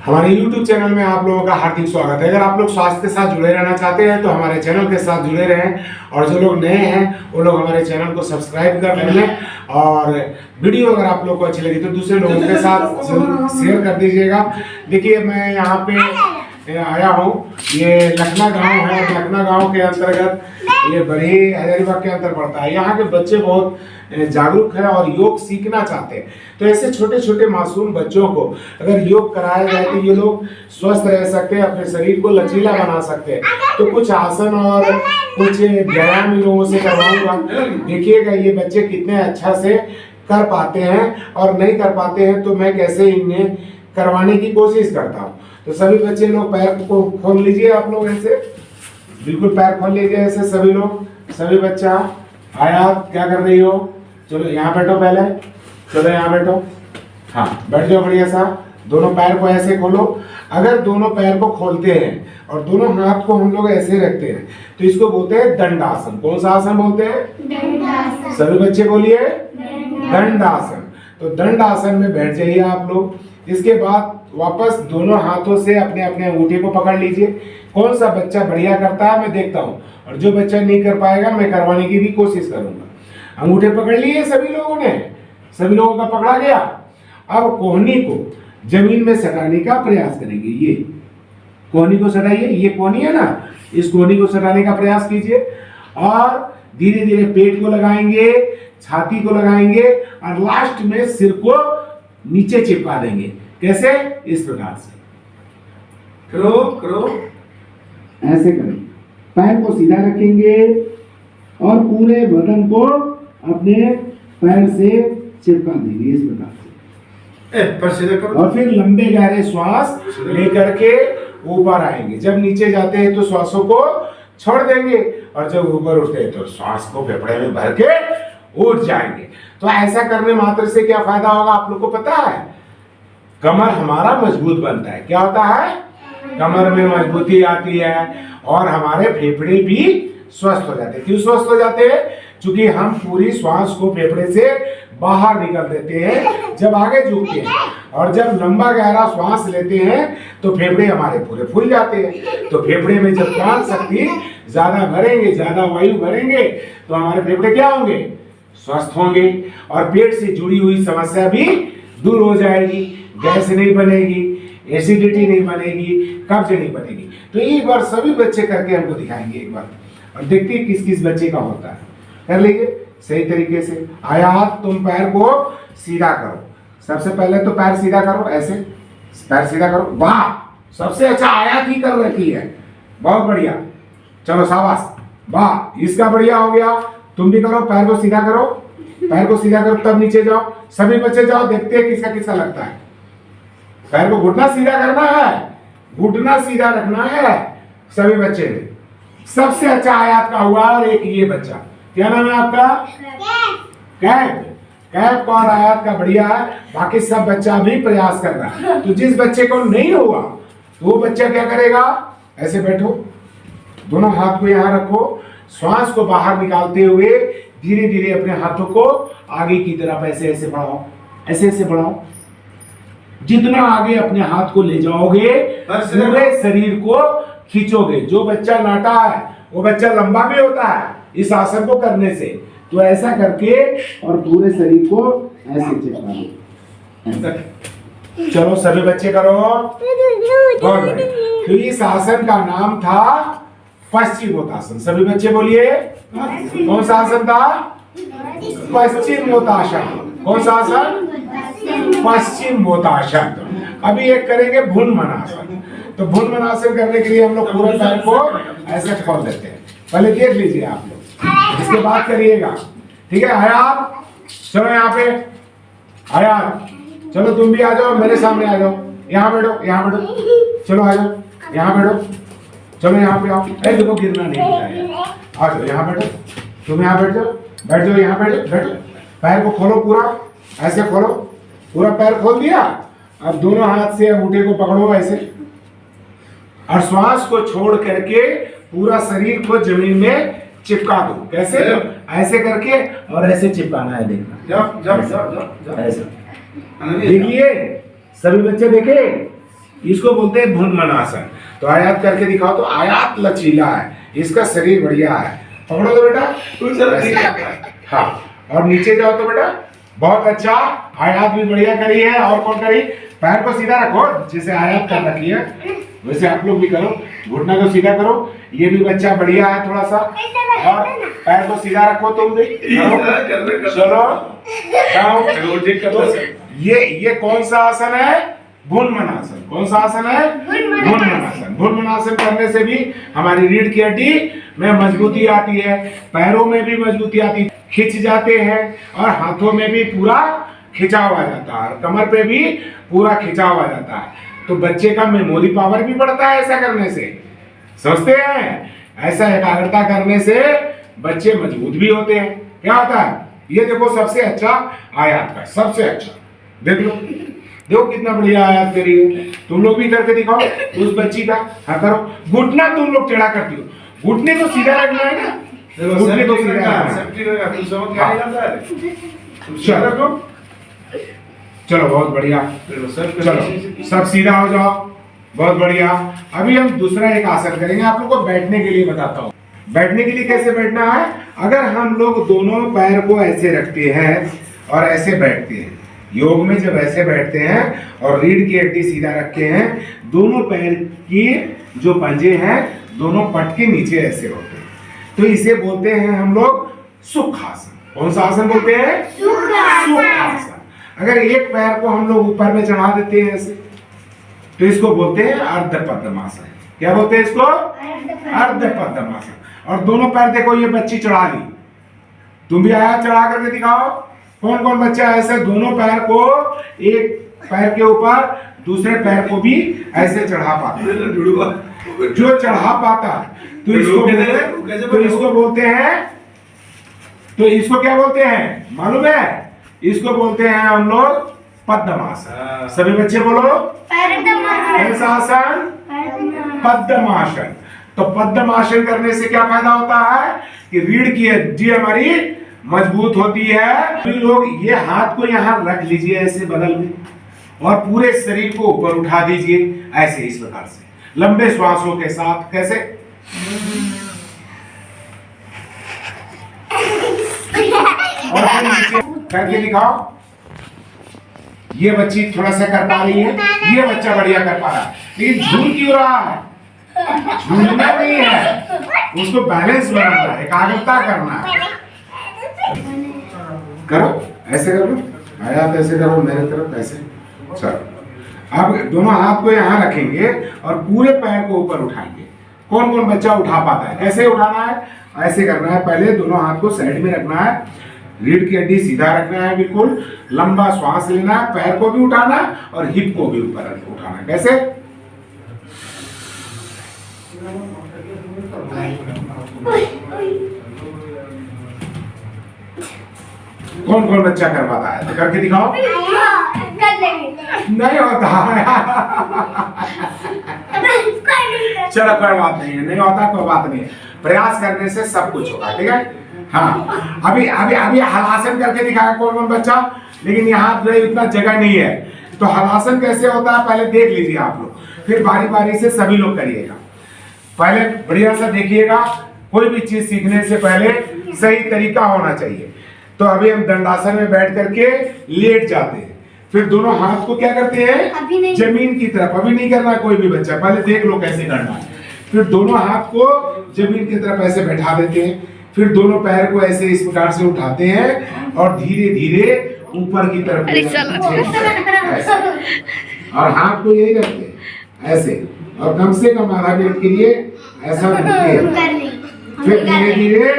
हमारे YouTube channel में आप लोगों का हार्दिक स्वागत है। अगर आप लोग स्वास्थ्य के साथ जुड़े रहना चाहते हैं तो हमारे चैनल के साथ जुड़े रहें, और जो लोग नए हैं वो लोग हमारे चैनल को सब्सक्राइब कर लें, और वीडियो अगर आप लोग को अच्छी लगी तो दूसरे लोगों के साथ शेयर कर दीजिएगा। देखिए, मैं यहाँ पे आया हूँ, ये लखना गांव है। लखना गांव के अंतर्गत ये बड़ी हजारीबाग के अंतर पड़ता है। यहाँ के बच्चे बहुत जागरूक है और योग सीखना चाहते हैं। तो ऐसे छोटे छोटे मासूम बच्चों को अगर योग कराया जाए तो ये लोग स्वस्थ रह सकते हैं, अपने शरीर को लचीला बना सकते हैं। तो कुछ आसन और कुछ व्यायाम इन लोगों से करवाऊंगा। देखिएगा ये बच्चे कितने अच्छा से कर पाते हैं, और नहीं कर पाते हैं तो मैं कैसे इन्हें करवाने की कोशिश करता हूँ। तो सभी बच्चे लोग पैर को खोल लीजिए, आप लोग ऐसे बिल्कुल पैर खोल लीजिए ऐसे सभी लोग। सभी बच्चा आया, क्या कर रही हो? चलो यहाँ बैठो पहले, चलो यहाँ बैठो, हाँ बैठ जाओ बढ़िया सा। दोनों पैर को ऐसे खोलो। अगर दोनों पैर को खोलते हैं और दोनों हाथ को हम लोग ऐसे रखते हैं तो इसको बोलते हैं दंडासन। कौन सा आसन बोलते हैं? दंडासन। सभी बच्चे बोलिए दंडासन। तो दंडासन में बैठ जाइए आप लोग। इसके बाद वापस दोनों हाथों से अपने अपने अंगूठे को पकड़ लीजिए। कौन सा बच्चा बढ़िया करता है मैं देखता हूँ, और जो बच्चा नहीं कर पाएगा मैं करवाने की भी कोशिश करूंगा। अंगूठे पकड़ लिए सभी लोगों ने, सभी लोगों का पकड़ा गया। अब कोहनी को जमीन में सटाने का प्रयास करेंगे। ये कोहनी को सटाइए, ये कोहनी है ना, इस कोहनी को सटाने का प्रयास कीजिए, और धीरे धीरे पेट को लगाएंगे, छाती को लगाएंगे, और लास्ट में सिर को नीचे चिपका देंगे। कैसे? इस प्रकार से करो करो, ऐसे करें। पैर को सीधा रखेंगे और पूरे बदन को अपने पैर से चिपका देंगे इस प्रकार से। और फिर लंबे गहरे श्वास लेकर के ऊपर आएंगे। जब नीचे जाते हैं तो श्वासों को छोड़ देंगे, और जब ऊपर उठते हैं तो श्वास को फेफड़े में भर के उठ जाएंगे। तो ऐसा करने मात्र से क्या फायदा होगा आप लोग को पता है? कमर हमारा मजबूत बनता है। क्या होता है? कमर में मजबूती आती है, और हमारे फेफड़े भी स्वस्थ हो जाते हैं। क्यों स्वस्थ हो जाते हैं? क्योंकि हम पूरी श्वास को फेफड़े से बाहर निकल देते हैं जब आगे झुकते हैं, और जब लंबा गहरा श्वास लेते हैं तो फेफड़े हमारे पूरे फूल जाते हैं। तो फेफड़े में जब प्राण शक्ति ज्यादा भरेंगे, ज्यादा वायु भरेंगे, तो हमारे फेफड़े क्या होंगे? स्वस्थ होंगे, और पेट से जुड़ी हुई समस्या भी दूर हो जाएगी। गैस नहीं बनेगी, एसिडिटी नहीं बनेगी, कब्ज नहीं बनेगी। तो एक बार सभी बच्चे करके हमको दिखाएंगे एक बार, और देखते हैं किस किस बच्चे का होता है। कर लीजिए सही तरीके से। आया, तुम पैर को सीधा करो। सबसे पहले तो पैर सीधा करो, ऐसे पैर सीधा करो। वाह, सबसे अच्छा आयात ही कर रखी है, बहुत बढ़िया। चलो शाबाश, वाह, इसका बढ़िया हो गया। तुम भी करो, पैर को सीधा करो, पैर को सीधा करो, तब नीचे जाओ। सभी बच्चे जाओ, देखते हैं किसका किसका लगता है। पैर को घुटना सीधा करना है, घुटना सीधा रखना है सभी बच्चे ने। सबसे अच्छा आयात का हुआ। और एक ये बच्चा, क्या नाम है आपका? कैप। कैप का और आयात का बढ़िया है। बाकी सब बच्चा भी प्रयास कर रहा है। तो जिस बच्चे को नहीं हुआ तो वो बच्चा क्या करेगा? ऐसे बैठो, दोनों हाथ को यहाँ रखो, श्वास को बाहर निकालते हुए धीरे धीरे अपने हाथों को आगे की तरफ ऐसे ऐसे बढ़ाओ, ऐसे ऐसे बढ़ाओ। जितना आगे अपने हाथ को ले जाओगे पूरे शरीर को खींचोगे। जो बच्चा नाटा है वो बच्चा लंबा भी होता है इस आसन को करने से। तो ऐसा करके और पूरे शरीर को ऐसे चिपका लो। चलो सभी बच्चे करो। तो इस आसन का नाम था पश्चिमोत्तासन। सभी बच्चे बोलिए, कौन सा आसन था? पश्चिमोत्तासन। कौन सा आसन? पश्चिमोत्तासन। अभी एक करेंगे भुनमनासन। तो भुनमनासन करने के लिए हम लोग पूरे पैर को ऐसे खोल देते हैं। पहले देख लीजिए आप लोग, इसके बाद करिएगा, ठीक है? आया, चलो यहाँ पे आया, चलो तुम भी आ जाओ, मेरे सामने आ जाओ। यहाँ बैठो, यहाँ बैठो, चलो आ जाओ, यहाँ बैठो, चलो यहाँ पे आओ। अरे देखो गिरना नहीं चाहिए। आ जाओ, यहाँ बैठो, तुम यहाँ बैठ जाओ, बैठ जाओ, यहाँ बैठो, बैठो। पैर को खोलो पूरा, ऐसे खोलो, पूरा पैर खोल दिया। अब दोनों हाथ से अंगूठे को पकड़ो ऐसे, और श्वास को छोड़ करके पूरा शरीर को जमीन में चिपका दो। कैसे? ऐसे करके और ऐसे चिपकाना है। देखना, ऐसे देखिए, सभी बच्चे देखे, इसको बोलते हैं भुनमनासन। तो आयात करके दिखाओ। तो आयात लचीला है, इसका शरीर बढ़िया है। पकड़ो तो बेटा। हाँ, और नीचे जाओ तो बेटा बहुत अच्छा, आयात भी बढ़िया करी है। और कौन करी? पैर को सीधा रखो, जैसे आयात कर रखी है वैसे आप लोग भी करो। घुटना को सीधा करो, ये भी बच्चा बढ़िया है थोड़ा सा। और पैर को सीधा रखो तुम भी। चलो ये कौन सा आसन है? भुनमनासन। कौन सा आसन है? भुनमनासन। भुनमनासन करने से भी हमारी रीढ़ की हड्डी में मजबूती आती है, पैरों में भी मजबूती आती है, खिंच जाते हैं, और हाथों में भी पूरा खिंचाव आ जाता है, कमर पे भी पूरा खिंचाव आ जाता है। तो बच्चे का मेमोरी पावर भी बढ़ता है ऐसा करने से, समझते हैं? ऐसा एकाग्रता करने से बच्चे मजबूत भी होते हैं। क्या होता है? ये देखो सबसे अच्छा आयात का, सबसे अच्छा देख लो, देखो कितना बढ़िया आयात करी है। तुम लोग भी करके दिखाओ उस बच्ची का। हाँ करो। घुटना तुम लोग टेढ़ा करती हो, घुटने को सीधा रखना है ना, घुटने को सीधा रखना। चलो बहुत बढ़िया, चलो सब सीधा हो जाओ, बहुत बढ़िया। अभी हम दूसरा एक आसन करेंगे, आप लोग को बैठने के लिए बताता हूँ। बैठने के लिए कैसे बैठना है? अगर हम लोग दोनों पैर को ऐसे रखते हैं और ऐसे बैठते हैं, योग में जब ऐसे बैठते हैं और रीढ़ की हड्डी सीधा रखते हैं, दोनों पैर की जो पंजे हैं दोनों पट के नीचे ऐसे होते हैं, तो इसे बोलते हैं हम लोग सुखासन। कौन सा आसन बोलते हैं? सुखासन। अगर एक पैर को हम लोग ऊपर में चढ़ा देते हैं ऐसे, तो इसको बोलते हैं अर्धपद्मासन। क्या बोलते हैं इसको? अर्धपद्मासन। और दोनों पैर देखो, ये बच्ची चढ़ा ली, तुम भी आया चढ़ा करके दिखाओ। कौन कौन बच्चा ऐसे दोनों पैर को एक पैर के ऊपर दूसरे पैर को भी ऐसे चढ़ा पाता? जो चढ़ा पाता तो इसको बोलते हैं, तो इसको क्या बोलते हैं मालूम है? इसको बोलते हैं हम लोग पद्मासन। सभी बच्चे बोलो कैसा आसन? पद्मासन। तो पद्मासन करने से क्या फायदा होता है कि रीढ़ की हड्डी हमारी मजबूत होती है। तो लोग ये हाथ को यहाँ रख लीजिए ऐसे बगल में, और पूरे शरीर को ऊपर उठा दीजिए ऐसे, इस प्रकार से लंबे श्वासों के साथ। कैसे? और करके दिखाओ। ये बच्ची थोड़ा सा कर पा रही है, ये बच्चा बढ़िया कर पा रहा है, लेकिन झूल क्यों रहा है? झूलना नहीं है, उसको बैलेंस बनाना है, एकाग्रता करना है। करो ऐसे करो, आयात ऐसे करो मेरे तरफ ऐसे। चलो अब दोनों हाथ को यहाँ रखेंगे और पूरे पैर को ऊपर उठाएंगे। कौन कौन बच्चा उठा पाता है? कैसे उठाना है? ऐसे करना है, पहले दोनों हाथ को साइड में रखना है, रीढ़ की हड्डी सीधा रखना है, बिल्कुल लंबा श्वास लेना है, पैर को भी उठाना और हिप को भी ऊपर उठाना। कैसे? कौन कौन बच्चा कर पाता है? तो करके दिखाओ। नहीं होता चलो कोई बात नहीं है, नहीं होता कोई बात नहीं है, प्रयास करने से सब कुछ होगा। ठीक है? हाँ, अभी अभी अभी हलासन करके दिखाया कौन कौन बच्चा, लेकिन यहाँ इतना जगह नहीं है, तो हलासन कैसे होता है पहले देख लीजिए आप लोग, फिर बारी बारी से सभी लोग करिएगा। पहले बढ़िया सा देखिएगा, कोई भी चीज सीखने से पहले सही तरीका होना चाहिए। तो अभी हम दंडासन में बैठ करके लेट जाते हैं, फिर दोनों हाथ को क्या करते हैं? जमीन की तरफ। अभी नहीं करना कोई भी बच्चा, पहले देख लो कैसे करना है। फिर दोनों हाथ को जमीन की तरफ ऐसे बैठा देते हैं, फिर दोनों पैर को ऐसे इस प्रकार से उठाते हैं और धीरे धीरे ऊपर की तरफ और हाथ को यही रखते हैं ऐसे, और कम से कम आधा मिनट के लिए ऐसा रखते हैं, फिर धीरे धीरे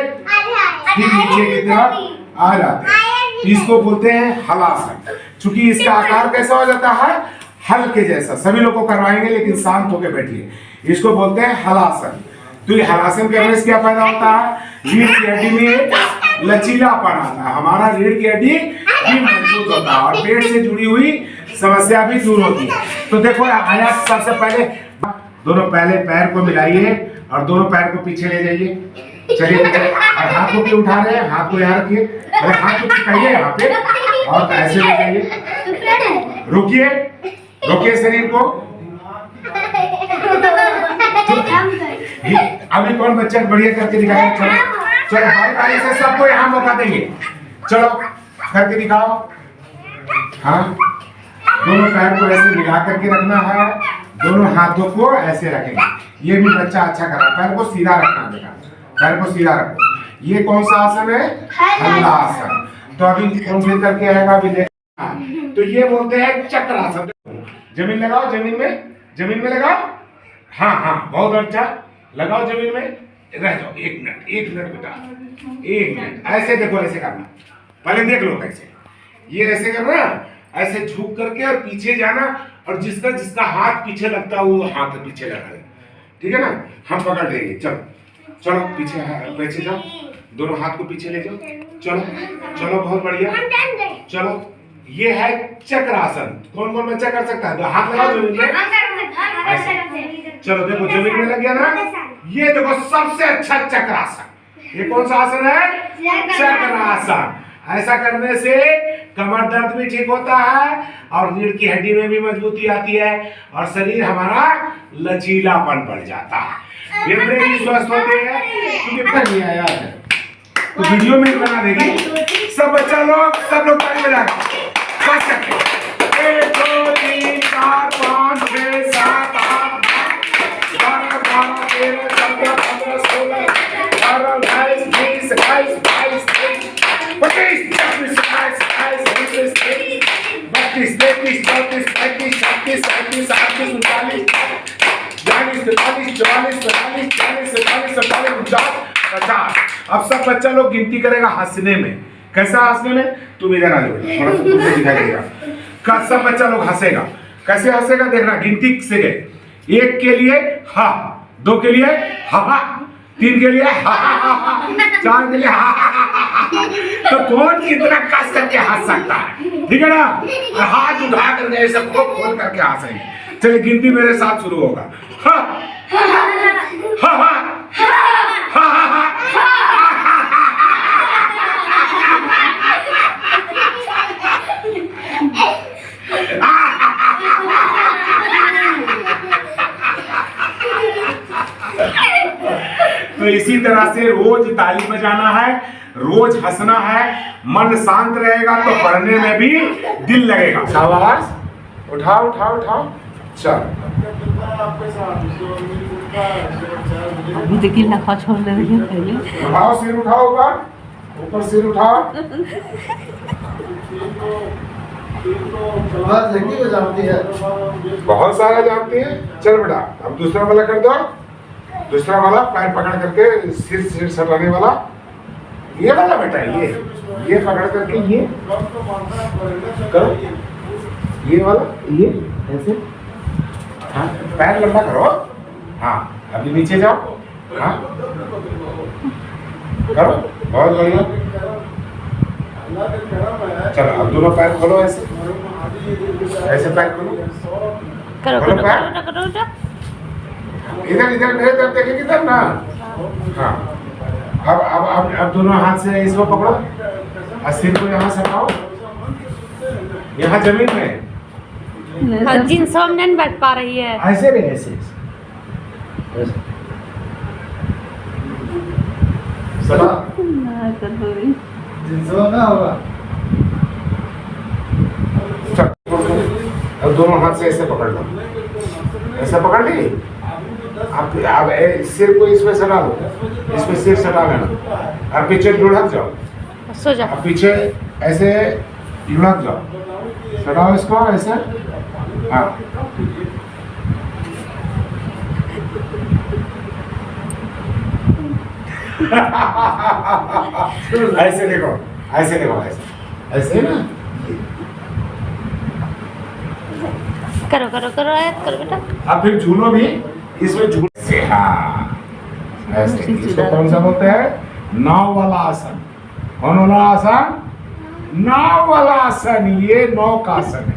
नीचे की तरफ आ जाते हैं। इसको बोलते हैं हलासन। चूंकि इसका आकार कैसा हो जाता है? हल्के जैसा। सभी लोग को करवाएंगे लेकिन शांत होकर बैठिए। इसको बोलते हैं हलासन। तो ये हलासन करने से क्या फायदा होता है? रीढ़ की हड्डी में लचीलापन आता है, हमारा रीढ़ की हड्डी भी मजबूत होता है और पेट से जुड़ी हुई समस्या भी दूर होती है। तो देखो आया, सबसे पहले दोनों पहले पैर को मिलाइए और दोनों पैर को पीछे ले जाइए। चलिए, और हाथ को भी उठा रहे हैं, हाथ को यहाँ रखिए, अरे हाथ को टिकाइए यहाँ पे और ऐसे ले जाइए। रुकिए, रोकिए शरीर को, अभी कौन बच्चा बढ़िया करके दिखाएगा? चलो चलो भाई भाई से सबको यहाँ मौका देंगे। चलो करके दिखाओ। हाँ, दोनों पैर को ऐसे मिला करके रखना है, दोनों हाथों को ऐसे रखेंगे। ये भी बच्चा अच्छा कर रहा है। पैर को सीधा रखना बेटा, पैर को सीधा रखो। ये कौन सा आसन है? हलासन। तो अभी कौन फिर करके आएगा? अभी देखना। तो ये बोलते हैं चक्रासन। जमीन लगाओ, जमीन में लगाओ। हाँ हाँ, बहुत अच्छा, लगाओ जमीन में, रह जाओ। 1 मिनट बेटा, 1 मिनट। ऐसे देखो, ऐसे करना, पहले देख लो कैसे। ये ऐसे करना, ऐसे झुक करके और पीछे जाना, और जिसका जिसका हाथ पीछे लगता है वो हाथ पीछे लगा दे, ठीक है ना? हम पकड़ देंगे। चलो चलो पीछे जाओ, दोनों हाथ को पीछे ले जाओ। चलो चलो, बहुत बढ़िया। चलो, ये है चक्रासन। कौन कौन बच्चा कर सकता है? हाथ लगाओ जमीन में। चलो देखो, जमीन में लग गया ना? ये देखो सबसे अच्छा चक्रासन। ये कौन सा आसन है? चक्रासन। ऐसा करने से कमर दर्द भी ठीक होता है, और रीढ़ की हड्डी में भी मजबूती आती है, और शरीर हमारा लचीलापन बढ़ जाता है, फेफड़े भी स्वस्थ होते हैं। क्योंकि नहीं आया है तो वीडियो में बना देगी। सब बच्चा लोग, सब लोग ताली बजाएगा। 1 2 3 4 5 6 7 8 9 10 11 12 13 14 15 16 18 19 20 21 22 23 24 25 26 27 28 32 33 34 35 36 37 38 39 40 42 43 44 45 46 47 48 50। अब सब बच्चा लोग गिनती करेगा हंसने में। कैसा हंसने में? तुम इधर आ जाओ, थोड़ा सा दिखाई देगा। सब बच्चा लोग हंसेगा। कैसे हंसेगा देखना, गिनती से गए। 1 के लिए हा, 2 के लिए हा, 3 के लिए हा, 4 के लिए हा। तो कौन कितना कस करके हंस सकता है? ठीक है ना? हाथ उठा करके ऐसे खोल करके हंसेंगे। चलिए गिनती मेरे साथ शुरू होगा। हा हा हा तो इसी तरह से रोज ताली बजाना है, रोज हंसना है। मन शांत रहेगा तो पढ़ने में भी दिल लगेगा। शाबाश, उठाओ उठाओ उठाओ। चल अभी देखिए ना, खा छोड़ दे रही है पहले। उठाओ, सिर उठाओ, ऊपर सिर उठाओ। जानती है, बहुत सारा जानती है। चल बेटा, अब दूसरा वाला कर दो। दूसरा वाला पैर पकड़ करके सिर सटाने वाला, ये वाला बेटा, ये पकड़ करके ये करो, ये वाला, ये ऐसे। हाँ, पैर लंबा करो। हाँ, अभी नीचे जाओ। हाँ करो, बहुत बढ़िया। चलो अब दोनों पैर खोलो, ऐसे ऐसे पैर खोलो। करो इधर इधर मेरे तरफ देखें, किधर ना। हाँ, अब दोनों हाथ से इसको पकड़ो और सिर को यहाँ सटाओ, यहाँ जमीन में। जिन सब नहीं बैठ पा रही है। ऐसे नहीं, ऐसे ना होगा। अब दोनों हाथ से ऐसे पकड़ लो, ऐसे पकड़ ली। अब सिर को इसमें सटा लो, इसमें सिर सटा लेना, और पीछे लुढ़क जाओ, सो जाओ। अब पीछे ऐसे लुढ़क जाओ, सटाओ इसको ऐसे। हाँ, ऐसे देखो, ऐसे देखो, ऐसे ऐसे ना। करो करो करो करो बेटा। अब फिर झूलो भी, इसमें झूल से। हाँ, ऐसे। इसको कौन सा बोलते हैं? नाव वाला आसन। कौन वाला आसन? नाव वाला आसन। ये नौकासन है,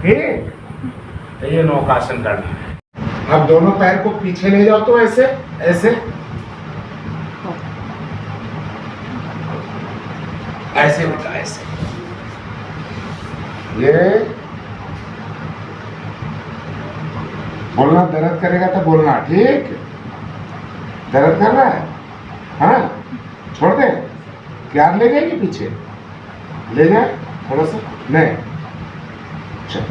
ठीक? तो ये नौकासन करना है। अब दोनों पैर को पीछे ले जाओ, तो ऐसे ऐसे ऐसे बेटा, ऐसे। ये बोलना, दर्द करेगा तो बोलना, ठीक? दर्द कर रहा है? हाँ, छोड़ दे। क्या ले जाएगी पीछे? ले जाए थोड़ा सा, नहीं चल।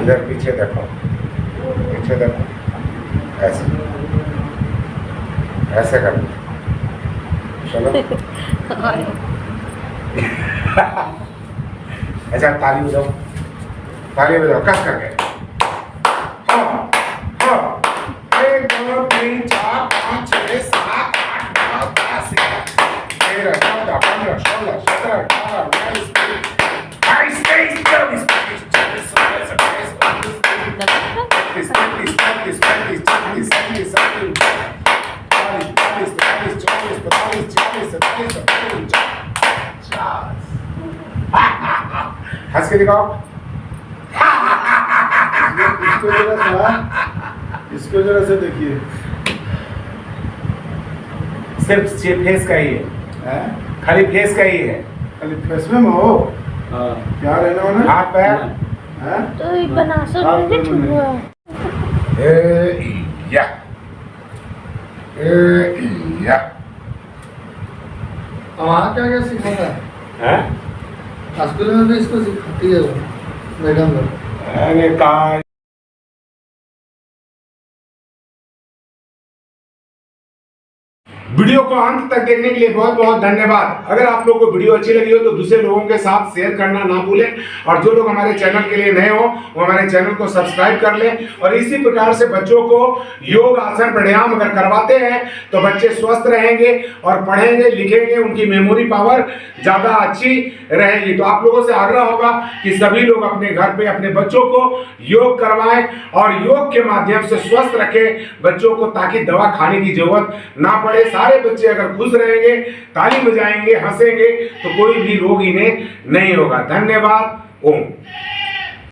इधर पीछे देखो, पीछे देखो, ऐसे ऐसे कर, चलो। अच्छा ताली बजाओ, ताली बजाओ, कस करके। हाँ, हाँ, 1 2 3 4 5 6 7 8 9 10 11 12 13 14 15 16 17 18 19 हंस के दिखाओ। इसको जरा से देखिए। सिर्फ फेस का ही है, हैं? खाली फेस का ही है। खाली फेस में हो? हाँ। क्या रहना होना? हाथ पैर, हैं? तो ये बना हाथ सकते पैर में नहीं। या या वहाँ क्या क्या सिखाता है? हैं? स्कूल में भी इसको सिखाती है वो, मैडम लोग। मैंने कहा वीडियो को अंत तक देखने के लिए बहुत बहुत धन्यवाद। अगर आप लोगों को वीडियो अच्छी लगी हो तो दूसरे लोगों के साथ शेयर करना ना भूलें, और जो लोग हमारे चैनल के लिए नए हो वो हमारे चैनल को सब्सक्राइब कर लें। और इसी प्रकार से बच्चों को योग आसन प्राणायाम अगर करवाते हैं तो बच्चे स्वस्थ रहेंगे और पढ़ेंगे लिखेंगे, उनकी मेमोरी पावर ज्यादा अच्छी रहेगी। तो आप लोगों से आग्रह होगा कि सभी लोग अपने घर पे अपने बच्चों को योग करवाएं और योग के माध्यम से स्वस्थ रखें बच्चों को, ताकि दवा खाने की जरूरत ना पड़े। सारे बच्चे अगर खुश रहेंगे, ताली बजाएंगे, हंसेंगे तो कोई भी रोग इन्हें नहीं होगा। धन्यवाद। ओम।